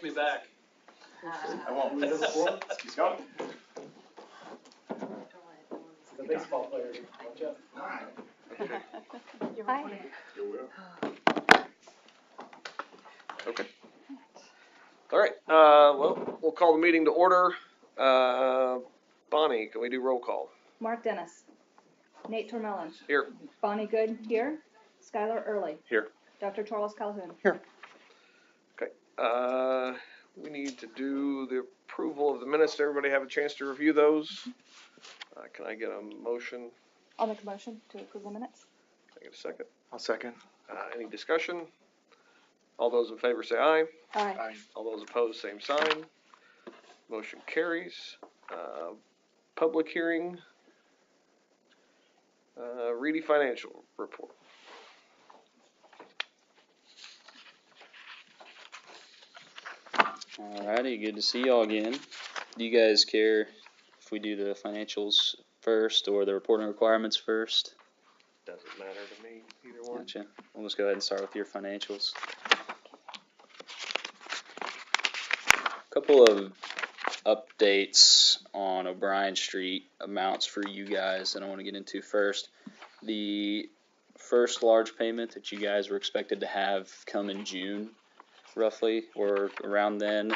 text me back. I won't. He's gone. The baseball player. Watch out. Hi. You will. Okay. All right. Well, we'll call the meeting to order. Bonnie, can we do roll call? Mark Dennis. Nate Tormellan. Here. Bonnie Good here. Skylar Early. Here. Dr. Charles Calhoun. Here. Okay. We need to do the approval of the minutes. Did everybody have a chance to review those? Can I get a motion? I'll make a motion to approve the minutes. Can I get a second? I'll second. Any discussion? All those in favor say aye. Aye. Aye. All those opposed, same sign. Motion carries. Public hearing. Reedy financial report. Alrighty, good to see y'all again. Do you guys care if we do the financials first or the reporting requirements first? Doesn't matter to me, either one. Gotcha. We'll just go ahead and start with your financials. Couple of updates on O'Brien Street amounts for you guys that I want to get into first. The first large payment that you guys were expected to have come in June, roughly, or around then,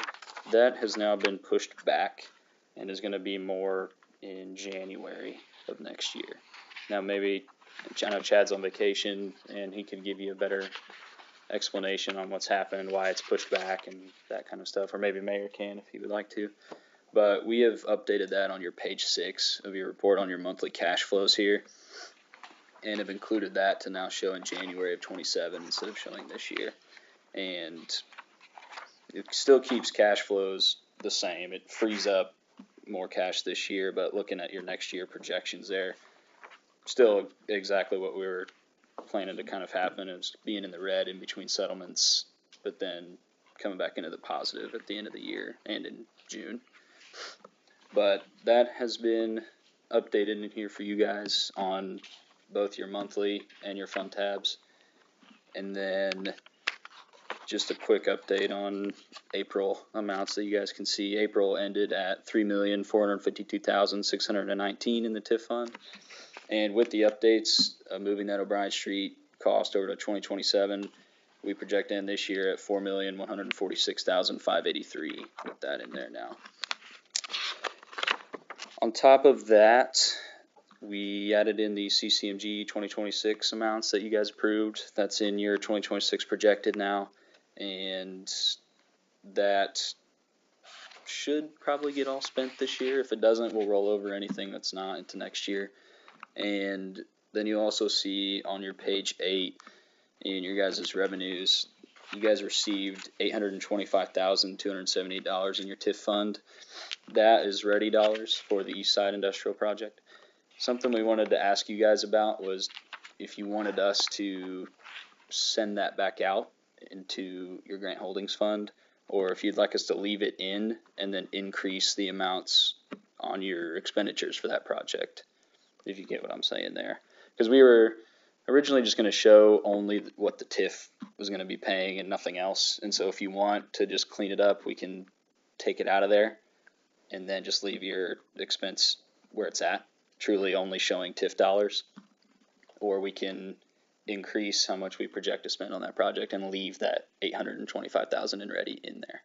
that has now been pushed back and is going to be more in January of next year. Now maybe, I know Chad's on vacation and he can give you a better explanation on what's happened, why it's pushed back and that kind of stuff, or maybe Mayor can if he would like to. But we have updated that on your page 6 of your report on your monthly cash flows here, and have included that to now show in January of 27 instead of showing this year. And it still keeps cash flows the same. It frees up more cash this year, but looking at your next year projections there, still exactly what we were planning to kind of happen, is being in the red in between settlements, but then coming back into the positive at the end of the year and in June. But that has been updated in here for you guys on both your monthly and your fund tabs. And then just a quick update on April amounts that you guys can see. April ended at $3,452,619 in the TIF fund. And with the updates, moving that O'Brien Street cost over to 2027, we project in this year at $4,146,583 with that in there now. On top of that, we added in the CCMG 2026 amounts that you guys approved. That's in your 2026 projected now, and that should probably get all spent this year. If it doesn't, we'll roll over anything that's not into next year. And then you also see on your page 8 in your guys' revenues, you guys received $825,278 in your TIF fund. That is ready dollars for the East Side Industrial Project. Something we wanted to ask you guys about was if you wanted us to send that back out into your grant holdings fund, or if you'd like us to leave it in and then increase the amounts on your expenditures for that project, if you get what I'm saying there. Because we were originally just going to show only what the TIF was going to be paying and nothing else. And so if you want to just clean it up, we can take it out of there and then just leave your expense where it's at, truly only showing TIF dollars. Or we can increase how much we project to spend on that project and leave that $825,000 in ready in there.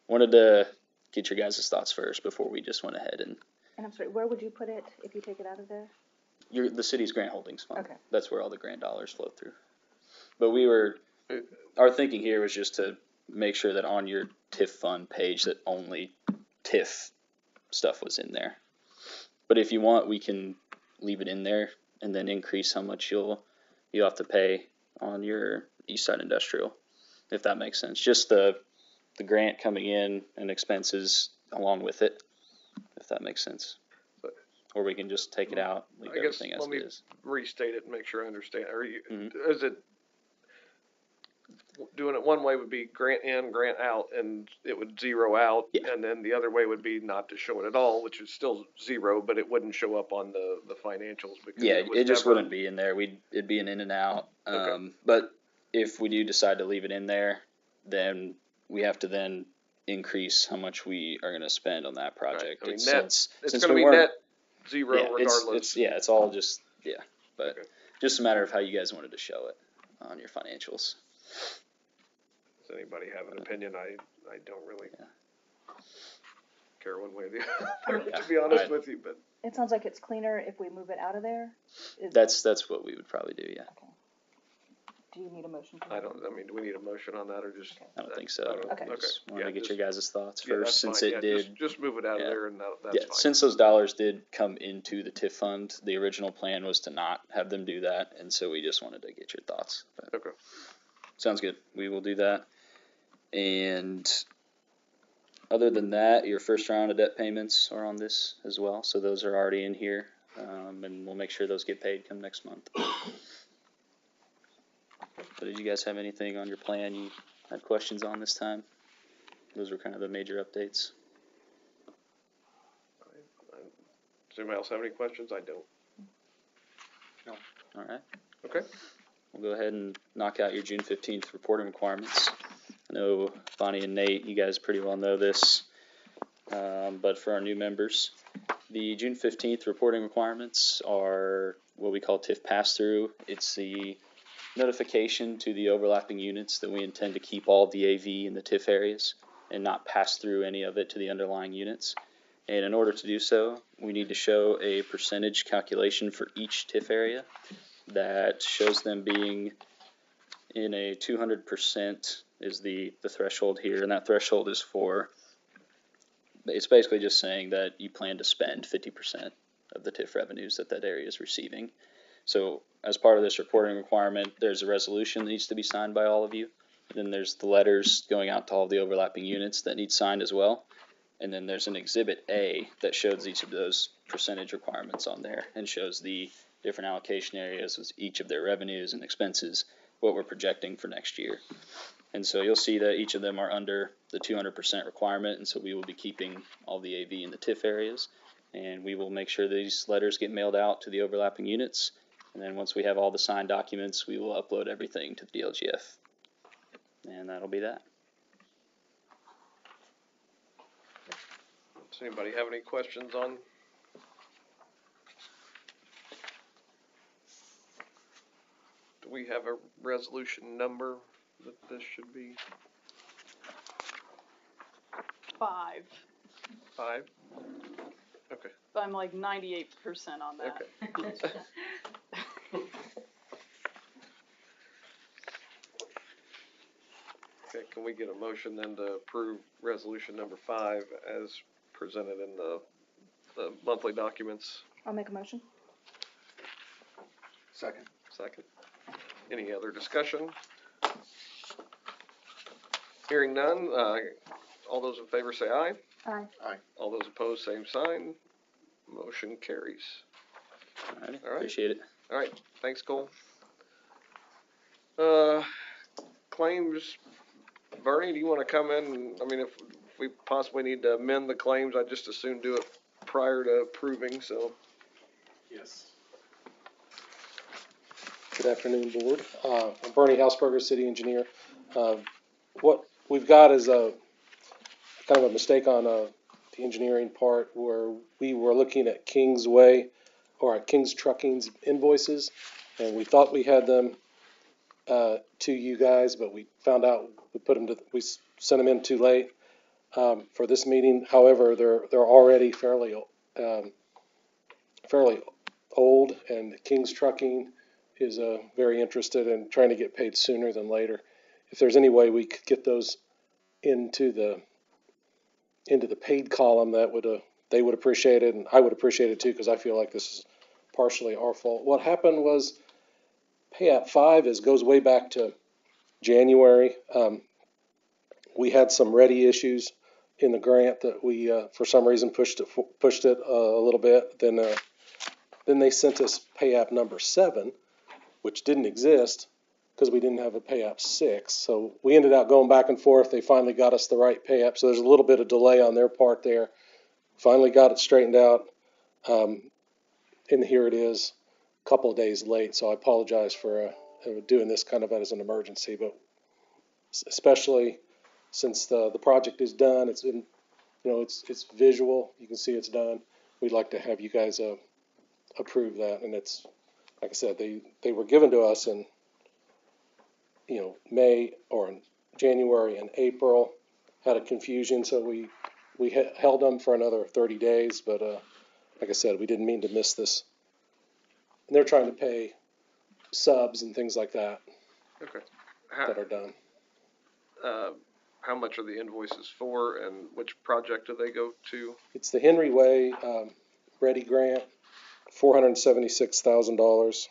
Wanted to get your guys' thoughts first before we just went ahead and And I'm sorry, where would you put it if you take it out of there? the city's grant holdings fund. Okay. That's where all the grant dollars flow through. But our thinking here was just to make sure that on your TIF fund page that only TIF stuff was in there. But if you want, we can leave it in there and then increase how much you'll have to pay on your East Side Industrial, if that makes sense. Just the grant coming in and expenses along with it, if that makes sense. Or we can just take it out, leave everything as it is. Restate it and make sure I understand. Is it doing it one way would be grant in, grant out, and it would zero out, and then the other way would be not to show it at all, which is still zero, but it wouldn't show up on the financials because it just wouldn't be in there. It'd be an in and out. Okay. But if we do decide to leave it in there, then we have to then increase how much we are gonna spend on that project. I mean, It's net, since it's since gonna we be weren't- net zero yeah, regardless. it's all just, but Okay. just a matter of how you guys wanted to show it on your financials. Does anybody have an opinion? I don't really Yeah. care one way or the I other, mean, to be honest I- with you, but. It sounds like it's cleaner if we move it out of there. That's what we would probably do, yeah. Do you need a motion? to I that? don't, I mean, do we need a motion on that or just? Okay. I don't that- think so. Okay. I just wanted Yeah, to get just- your guys' thoughts Yeah, first, that's since fine. it Yeah, did. Just move it out of yeah. there and that's Yeah, fine. since those dollars did come into the TIF fund, the original plan was to not have them do that, and so we just wanted to get your thoughts. But Okay. sounds good. We will do that. And other than that, your first round of debt payments are on this as well, so those are already in here, and we'll make sure those get paid come next month. So did you guys have anything on your plan you had questions on this time? Those were kind of the major updates. Does anybody else have any questions? I don't. All right. Okay. We'll go ahead and knock out your June 15th reporting requirements. I know Bonnie and Nate, you guys pretty well know this, but for our new members, the June 15th reporting requirements are what we call TIF pass-through. It's the notification to the overlapping units that we intend to keep all the AV in the TIF areas and not pass through any of it to the underlying units. And in order to do so, we need to show a percentage calculation for each TIF area that shows them being in a 200% is the threshold here, and that threshold is for, it's basically just saying that you plan to spend 50% of the TIF revenues that area is receiving. So as part of this reporting requirement, there's a resolution that needs to be signed by all of you. Then there's the letters going out to all the overlapping units that need signed as well. And then there's an Exhibit A that shows each of those percentage requirements on there and shows the different allocation areas with each of their revenues and expenses, what we're projecting for next year. And so you'll see that each of them are under the 200% requirement, and so we will be keeping all the AV in the TIF areas. And we will make sure these letters get mailed out to the overlapping units. And then once we have all the signed documents, we will upload everything to the DLGF. And that'll be that. Does anybody have any questions on? Do we have a resolution number that this should be? 5, 5? Okay. but I'm like 98% on that. Okay. Okay, can we get a motion then to approve resolution number 5 as presented in the monthly documents? I'll make a motion. Second. Second. Any other discussion? Hearing none, all those in favor say aye. Aye. All those opposed, same sign. Motion carries. All right. All right. Appreciate it. All right, thanks, Cole. Claims, Bernie, do you want to come in? I mean, if we possibly need to amend the claims, I'd just as soon do it prior to approving, so. Yes. Good afternoon, Board. I'm Bernie Hausberger, City Engineer. What we've got is a kind of a mistake on the engineering part where we were looking at Kingsway or at King's Trucking's invoices, and we thought we had them to you guys, but we found out we sent them in too late for this meeting. However, they're already fairly old, and King's Trucking is very interested in trying to get paid sooner than later. If there's any way we could get those into the paid column, they would appreciate it, and I would appreciate it too, because I feel like this is partially our fault. What happened was Pay App 5 goes way back to January. We had some ready issues in the grant that we for some reason pushed it a little bit. Then they sent us Pay App number 7, which didn't exist because we didn't have a Pay App 6. So we ended up going back and forth. They finally got us the right Pay App. So there's a little bit of delay on their part there. Finally got it straightened out. And here it is, a couple of days late. So I apologize for doing this kind of as an emergency, but especially since the project is done, it's in, it's visual, you can see it's done. We'd like to have you guys, approve that, and it's, like I said, they were given to us in, May or in January and April, had a confusion, so we held them for another 30 days, but, like I said, we didn't mean to miss this. And they're trying to pay subs and things like that Okay. that are done. How much are the invoices for, and which project do they go to? It's the Henry Way, Ready Grant, $476,000.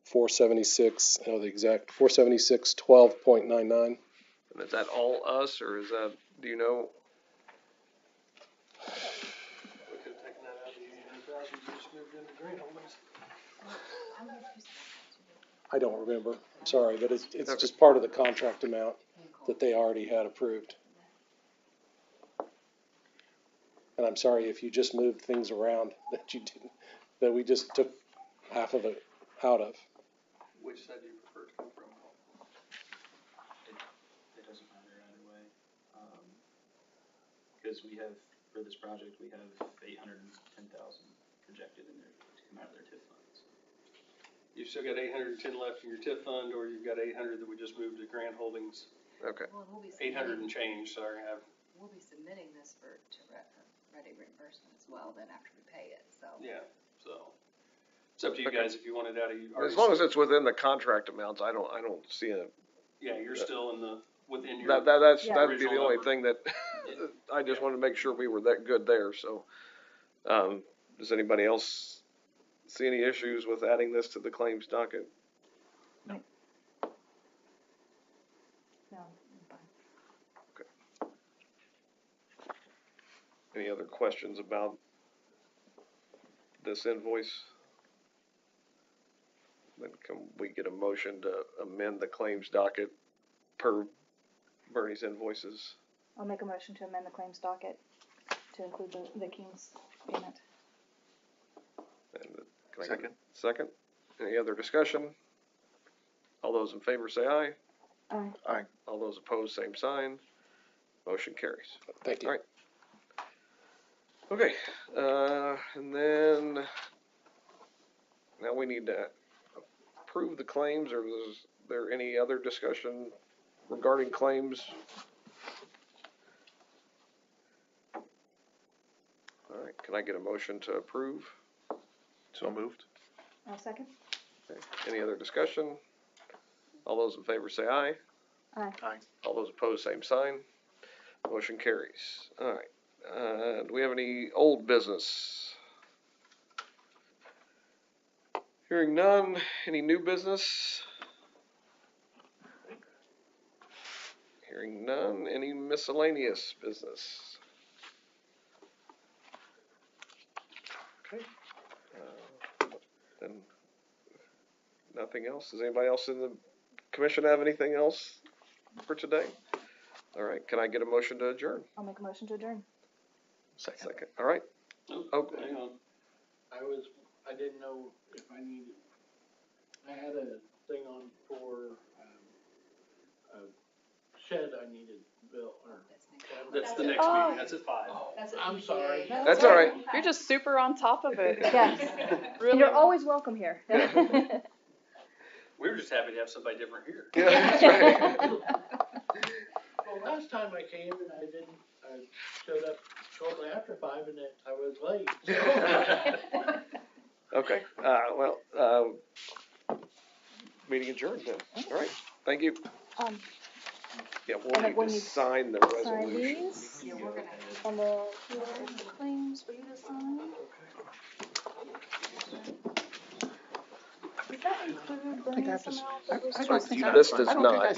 476, the exact 476, 12.99. And is that all us, or is that, do you know? We could have taken that out of the 800,000 you just moved into grant holdings. I don't remember. I'm sorry, but it's Okay. just part of the contract amount that they already had approved. And I'm sorry if you just moved things around that we just took half of it out of. Which side do you prefer to come from? It doesn't matter either way. Because we have, for this project, we have 810,000 projected in there to come out of their TIF funds. You've still got 810 left in your TIF fund, or you've got 800 that we just moved to grant holdings. Okay. Well, we'll be 800 and submitting, change, sorry, we'll be submitting this for ready reimbursement as well, then after we pay it, so. yeah, so. It's up to you Okay. guys if you want it out of you. As long as it's within the contract amounts, I don't see a, Yeah, you're still within your. that'd Yeah. be the only Original thing that, Yeah. I just wanted to make sure we were that good there, so. Does anybody else see any issues with adding this to the claims docket? No, I'm fine. Any other questions about this invoice? Then can we get a motion to amend the claims docket per Bernie's invoices? I'll make a motion to amend the claims docket to include the King's payment. And can I get a second? Any other discussion? All those in favor say aye. Aye. All those opposed, same sign. Motion carries. Thank you. All right. Okay, and then now we need to approve the claims, or is there any other discussion regarding claims? All right, can I get a motion to approve? So moved. I'll second. Okay. Any other discussion? All those in favor say aye. Aye. All those opposed, same sign. Motion carries. All right. Do we have any old business? Hearing none. Any new business? Hearing none. Any miscellaneous business? Okay. Then nothing else. Does anybody else in the commission have anything else for today? All right. Can I get a motion to adjourn? I'll make a motion to adjourn. Second. All right. Oh, hang on. I didn't know if I needed, I had a thing on for, a shed I needed built, or. That's the next meeting, that's at 5. That's a I'm PPA. sorry. That's all right. You're just super on top of it. Yes. Really? You're always welcome here. We were just happy to have somebody different here. Yeah, that's right. Well, last time I came and I showed up shortly after 5 and I was late, so. Okay, meeting adjourned then. All right, thank you. Yeah, And we'll then need when to you sign the sign resolution. these, Yeah, we're gonna. on the claims for you to sign. Does that include Bernie's amount that was? This does not, no.